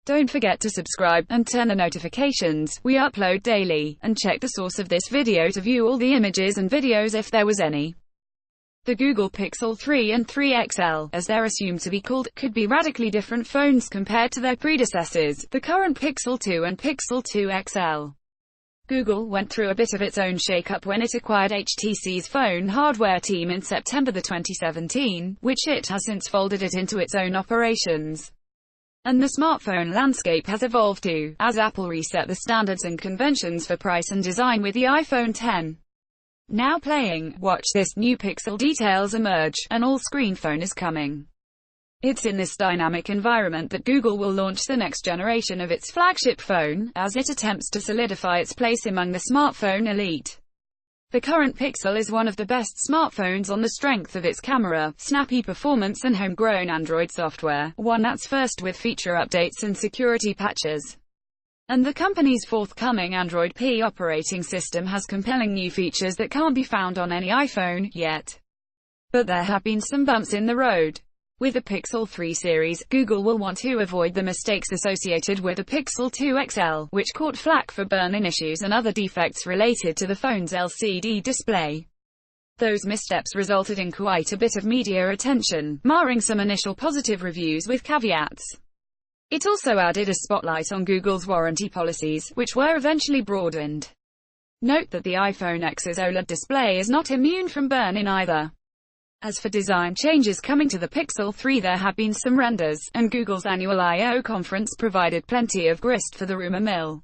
Don't forget to subscribe, and turn on notifications. We upload daily. And check the source of this video to view all the images and videos if there was any. The Google Pixel 3 and 3 XL, as they're assumed to be called, could be radically different phones compared to their predecessors, the current Pixel 2 and Pixel 2 XL. Google went through a bit of its own shake-up when it acquired HTC's phone hardware team in September 2017, which it has since folded it into its own operations. And the smartphone landscape has evolved too, as Apple reset the standards and conventions for price and design with the iPhone X. Now playing, watch this, new Pixel details emerge, an all-screen phone is coming. It's in this dynamic environment that Google will launch the next generation of its flagship phone, as it attempts to solidify its place among the smartphone elite. The current Pixel is one of the best smartphones on the strength of its camera, snappy performance and homegrown Android software, one that's first with feature updates and security patches. And the company's forthcoming Android P operating system has compelling new features that can't be found on any iPhone yet. But there have been some bumps in the road. With the Pixel 3 series, Google will want to avoid the mistakes associated with the Pixel 2 XL, which caught flack for burn-in issues and other defects related to the phone's LCD display. Those missteps resulted in quite a bit of media attention, marring some initial positive reviews with caveats. It also added a spotlight on Google's warranty policies, which were eventually broadened. Note that the iPhone X's OLED display is not immune from burn-in either. As for design changes coming to the Pixel 3, there have been some renders, and Google's annual I/O conference provided plenty of grist for the rumor mill.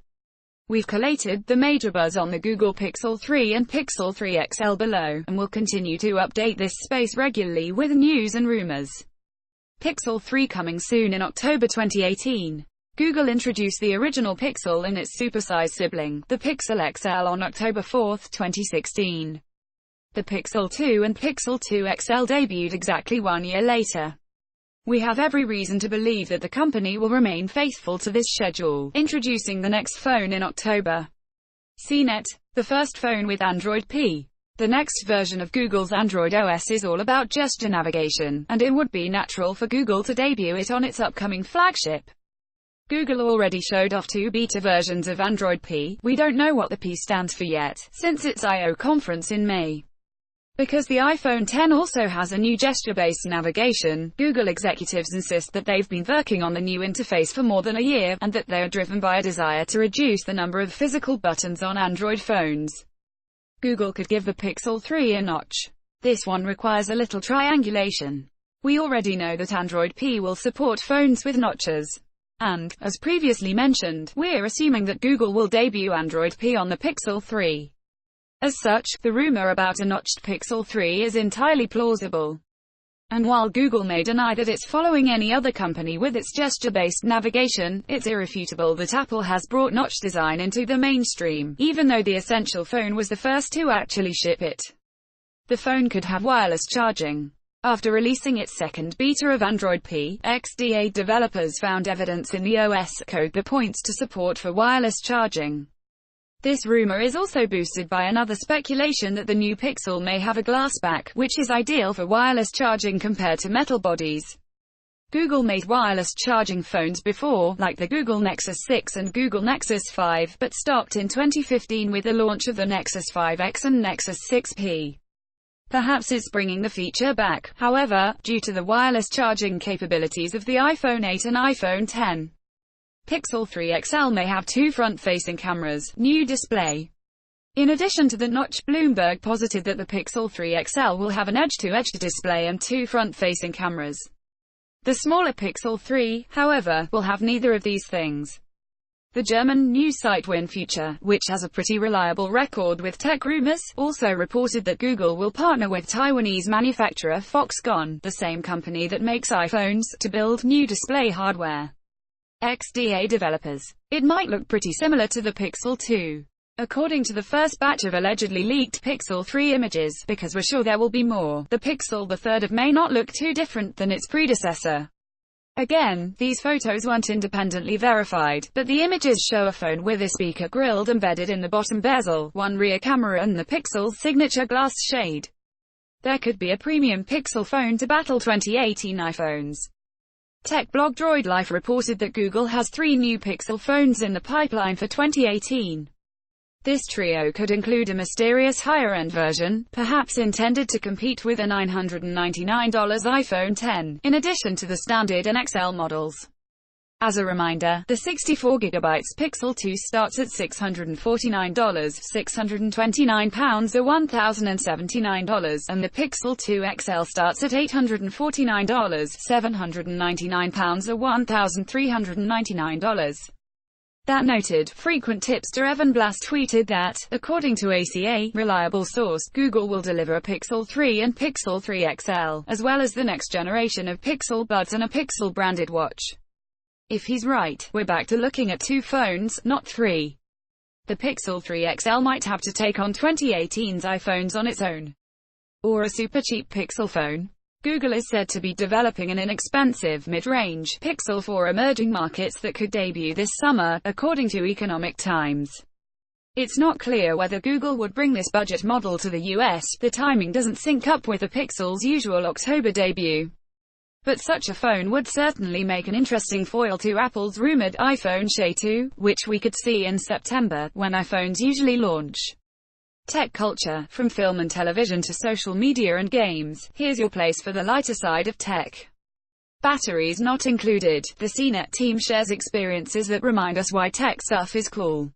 We've collated the major buzz on the Google Pixel 3 and Pixel 3 XL below, and will continue to update this space regularly with news and rumors. Pixel 3 coming soon in October 2018. Google introduced the original Pixel and its supersized sibling, the Pixel XL, on October 4, 2016. The Pixel 2 and Pixel 2 XL debuted exactly 1 year later. We have every reason to believe that the company will remain faithful to this schedule, introducing the next phone in October. CNET, the first phone with Android P. The next version of Google's Android OS is all about gesture navigation, and it would be natural for Google to debut it on its upcoming flagship. Google already showed off 2 beta versions of Android P. We don't know what the P stands for yet, since its I/O conference in May. Because the iPhone X also has a new gesture-based navigation, Google executives insist that they've been working on the new interface for more than a year, and that they are driven by a desire to reduce the number of physical buttons on Android phones. Google could give the Pixel 3 a notch. This one requires a little triangulation. We already know that Android P will support phones with notches. And, as previously mentioned, we're assuming that Google will debut Android P on the Pixel 3. As such, the rumor about a notched Pixel 3 is entirely plausible. And while Google may deny that it's following any other company with its gesture-based navigation, it's irrefutable that Apple has brought notch design into the mainstream, even though the Essential phone was the first to actually ship it. The phone could have wireless charging. After releasing its second beta of Android P, XDA developers found evidence in the OS code that points to support for wireless charging. This rumor is also boosted by another speculation that the new Pixel may have a glass back, which is ideal for wireless charging compared to metal bodies. Google made wireless charging phones before, like the Google Nexus 6 and Google Nexus 5, but stopped in 2015 with the launch of the Nexus 5X and Nexus 6P. Perhaps it's bringing the feature back, however, due to the wireless charging capabilities of the iPhone 8 and iPhone X. Pixel 3 XL may have 2 front-facing cameras, new display. In addition to the notch, Bloomberg posited that the Pixel 3 XL will have an edge-to-edge display and 2 front-facing cameras. The smaller Pixel 3, however, will have neither of these things. The German news site WinFuture, which has a pretty reliable record with tech rumors, also reported that Google will partner with Taiwanese manufacturer Foxconn, the same company that makes iPhones, to build new display hardware. XDA developers. It might look pretty similar to the Pixel 2. According to the first batch of allegedly leaked Pixel 3 images, because we're sure there will be more, the Pixel the third of may not look too different than its predecessor. Again, these photos weren't independently verified, but the images show a phone with a speaker grille embedded in the bottom bezel, 1 rear camera and the Pixel's signature glass shade. There could be a premium Pixel phone to battle 2018 iPhones. Tech blog Droid Life reported that Google has 3 new Pixel phones in the pipeline for 2018. This trio could include a mysterious higher-end version, perhaps intended to compete with a $999 iPhone X, in addition to the standard and XL models. As a reminder, the 64GB Pixel 2 starts at $649, £629 or $1,079, and the Pixel 2 XL starts at $849, £799 or $1,399. That noted, frequent tipster Evan Blass tweeted that, according to ACA, reliable source, Google will deliver a Pixel 3 and Pixel 3 XL, as well as the next generation of Pixel Buds and a Pixel-branded watch. If he's right, we're back to looking at 2 phones, not 3. The Pixel 3 XL might have to take on 2018's iPhones on its own. Or a super cheap Pixel phone. Google is said to be developing an inexpensive, mid-range Pixel for emerging markets that could debut this summer, according to Economic Times. It's not clear whether Google would bring this budget model to the US. The timing doesn't sync up with the Pixel's usual October debut. But such a phone would certainly make an interesting foil to Apple's rumored iPhone SE 2, which we could see in September, when iPhones usually launch. Tech culture, from film and television to social media and games, here's your place for the lighter side of tech. Batteries not included. The CNET team shares experiences that remind us why tech stuff is cool.